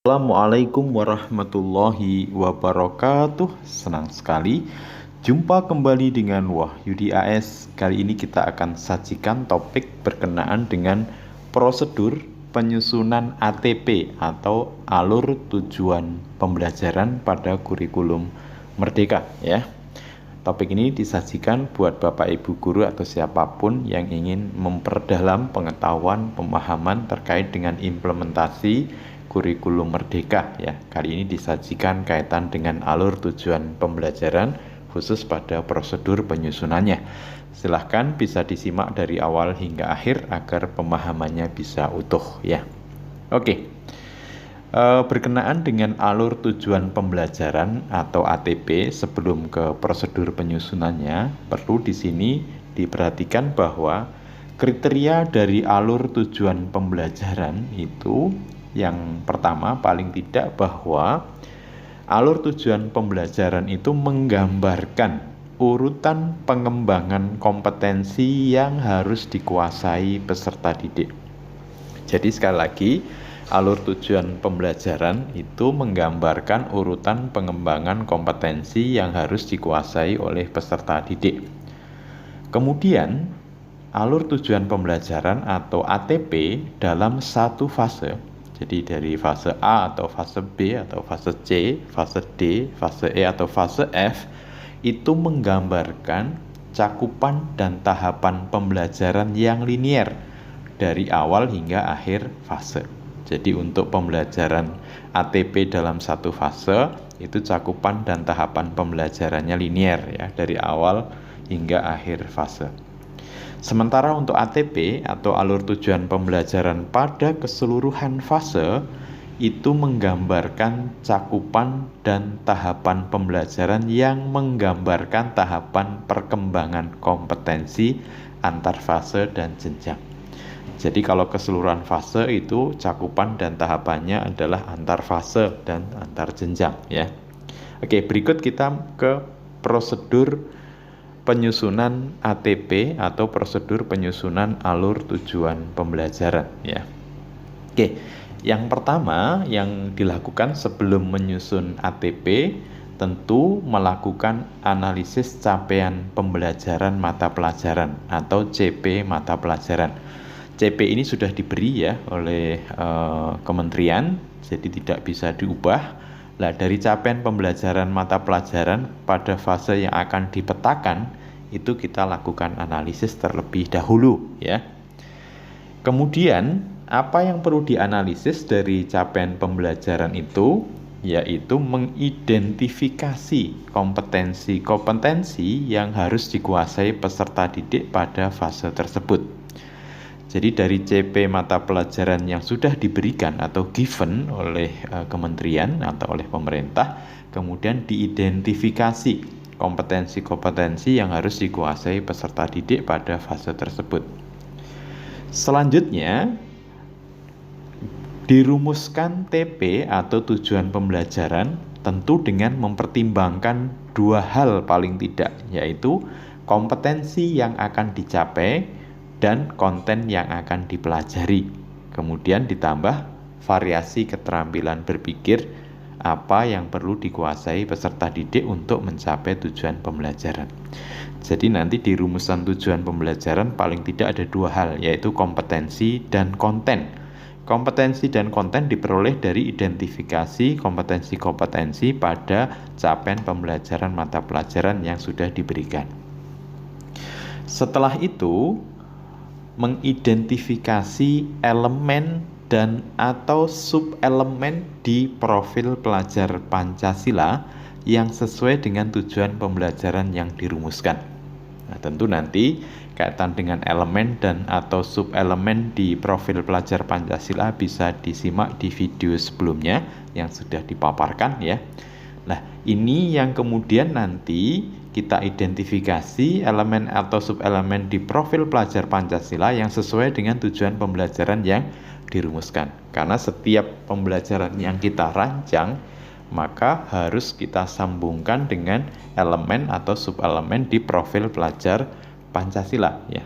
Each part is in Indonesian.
Assalamualaikum warahmatullahi wabarakatuh. Senang sekali jumpa kembali dengan Wahyudi AS. Kali ini kita akan sajikan topik berkenaan dengan prosedur penyusunan ATP atau alur tujuan pembelajaran pada kurikulum Merdeka ya. Topik ini disajikan buat Bapak Ibu guru atau siapapun yang ingin memperdalam pengetahuan pemahaman terkait dengan implementasi kurikulum Merdeka ya. Kali ini disajikan kaitan dengan alur tujuan pembelajaran khusus pada prosedur penyusunannya. Silahkan bisa disimak dari awal hingga akhir agar pemahamannya bisa utuh ya. Oke. Berkenaan dengan alur tujuan pembelajaran atau ATP sebelum ke prosedur penyusunannya, perlu di sini diperhatikan bahwa kriteria dari alur tujuan pembelajaran itu yang pertama paling tidak bahwa alur tujuan pembelajaran itu menggambarkan urutan pengembangan kompetensi yang harus dikuasai peserta didik. Jadi sekali lagi, alur tujuan pembelajaran itu menggambarkan urutan pengembangan kompetensi yang harus dikuasai oleh peserta didik. Kemudian, alur tujuan pembelajaran atau ATP dalam satu fase, jadi dari fase A atau fase B atau fase C, fase D, fase E atau fase F, itu menggambarkan cakupan dan tahapan pembelajaran yang linier dari awal hingga akhir fase. Jadi untuk pembelajaran ATP dalam satu fase itu cakupan dan tahapan pembelajarannya linier ya dari awal hingga akhir fase. Sementara untuk ATP atau alur tujuan pembelajaran pada keseluruhan fase itu menggambarkan cakupan dan tahapan pembelajaran yang menggambarkan tahapan perkembangan kompetensi antar fase dan jenjang. Jadi kalau keseluruhan fase itu cakupan dan tahapannya adalah antar fase dan antar jenjang ya. Oke, berikut kita ke prosedur penyusunan ATP atau prosedur penyusunan alur tujuan pembelajaran ya. Oke, yang pertama yang dilakukan sebelum menyusun ATP tentu melakukan analisis capaian pembelajaran mata pelajaran atau CP mata pelajaran. CP ini sudah diberi ya oleh kementerian, jadi tidak bisa diubah. Nah, dari capaian pembelajaran mata pelajaran pada fase yang akan dipetakan, itu kita lakukan analisis terlebih dahulu ya. Kemudian, apa yang perlu dianalisis dari capaian pembelajaran itu? Yaitu mengidentifikasi kompetensi-kompetensi yang harus dikuasai peserta didik pada fase tersebut. Jadi dari CP mata pelajaran yang sudah diberikan atau given oleh kementerian atau oleh pemerintah, kemudian diidentifikasi kompetensi-kompetensi yang harus dikuasai peserta didik pada fase tersebut. Selanjutnya, dirumuskan TP atau tujuan pembelajaran tentu dengan mempertimbangkan dua hal paling tidak, yaitu kompetensi yang akan dicapai dan konten yang akan dipelajari. Kemudian ditambah variasi keterampilan berpikir apa yang perlu dikuasai peserta didik untuk mencapai tujuan pembelajaran. Jadi nanti di rumusan tujuan pembelajaran paling tidak ada dua hal, yaitu kompetensi dan konten. Kompetensi dan konten diperoleh dari identifikasi kompetensi-kompetensi pada capaian pembelajaran mata pelajaran yang sudah diberikan. Setelah itu, mengidentifikasi elemen dan atau subelemen di profil pelajar Pancasila yang sesuai dengan tujuan pembelajaran yang dirumuskan. Nah, tentu nanti kaitan dengan elemen dan atau subelemen di profil pelajar Pancasila bisa disimak di video sebelumnya yang sudah dipaparkan ya. Nah, ini yang kemudian nanti kita identifikasi elemen atau subelemen di profil pelajar Pancasila yang sesuai dengan tujuan pembelajaran yang dirumuskan. Karena setiap pembelajaran yang kita rancang, maka harus kita sambungkan dengan elemen atau subelemen di profil pelajar Pancasila ya.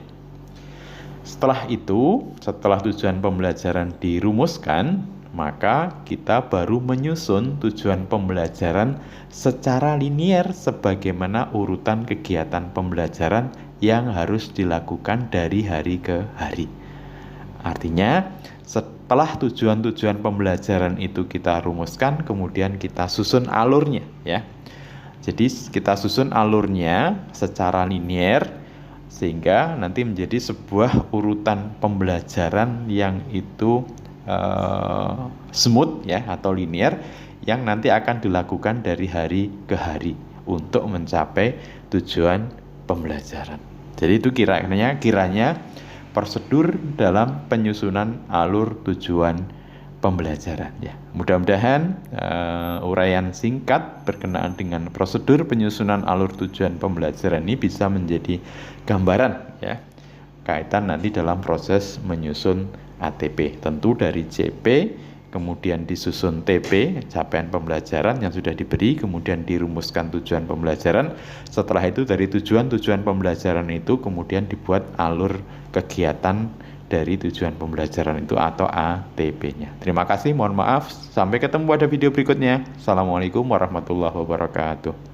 Setelah itu, setelah tujuan pembelajaran dirumuskan, maka kita baru menyusun tujuan pembelajaran secara linier sebagaimana urutan kegiatan pembelajaran yang harus dilakukan dari hari ke hari. Artinya, setelah tujuan-tujuan pembelajaran itu kita rumuskan, kemudian kita susun alurnya, ya. Jadi kita susun alurnya secara linier sehingga nanti menjadi sebuah urutan pembelajaran yang itu smooth, ya, atau linear, yang nanti akan dilakukan dari hari ke hari untuk mencapai tujuan pembelajaran. Jadi itu kiranya prosedur dalam penyusunan alur tujuan pembelajaran, ya. Mudah-mudahan uraian singkat berkenaan dengan prosedur penyusunan alur tujuan pembelajaran ini bisa menjadi gambaran, ya, kaitan nanti dalam proses menyusun ATP. Tentu dari CP, kemudian disusun TP, capaian pembelajaran yang sudah diberi, kemudian dirumuskan tujuan pembelajaran. Setelah itu dari tujuan-tujuan pembelajaran itu kemudian dibuat alur kegiatan dari tujuan pembelajaran itu atau ATP-nya. Terima kasih, mohon maaf. Sampai ketemu pada video berikutnya. Assalamualaikum warahmatullahi wabarakatuh.